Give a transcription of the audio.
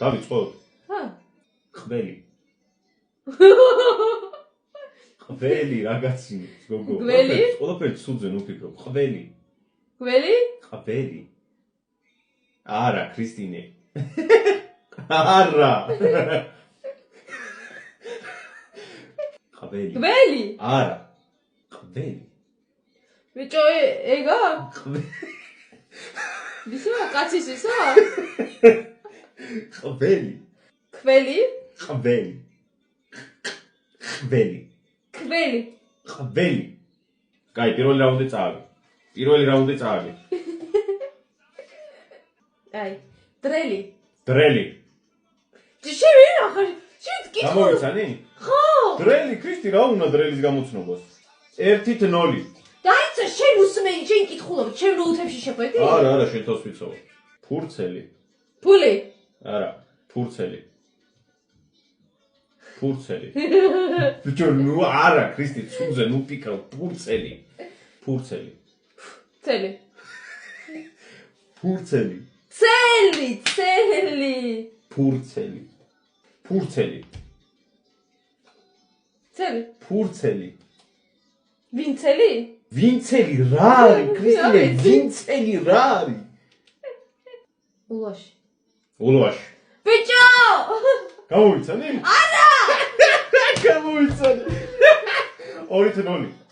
დავიწყოთ? ჰა. ყველი. ყველი რაღაცი, გოგო. გველი? ყველაფერი ცუდზე ნუფიქრო. ყველი. გველი? ყველი. არა, ქრისტინე. არა. ყველი. გველი? არა. ყველი. ბიჭო, ეგა? ვისო, კაცის ისო? ყველი. ქველი? ყველი. ყველი. ქველი. ყველი. კაი, პირველი რაუნდი წავი. პირველი რაუნდი წავი. აი, დრელი. დრელი. შევი ახლა, შევკითხო. გამოვიცანი? ხო. დრელი, ქრისტი, რა უნდა დრელის გამოცნობას? 1-0. დაიცა, შენ უსმენი, შენ კითხულობ, შენ რო უთებში შეყვედი? არა, შენ თავს ვიცავ. ფურცელი. ფული. არა, ფურცელი. ფურცელი. ბიჭო, ნუ არა, ქრისტი, ცუძე, ნუ პიკრავ, ფურცელი. ფურცელი. ცელი. ფურცელი. ცელი, ცელი. ფურცელი. ფურცელი. ცელი. ფურცელი. ვინცელი? ვინცელი რა არის, ქრისტინე, ვინცელი რა არის? ულვაში. ულვაში. ბიჭო! გამოვიცანი? არა! გამოვიცანი. 2-0.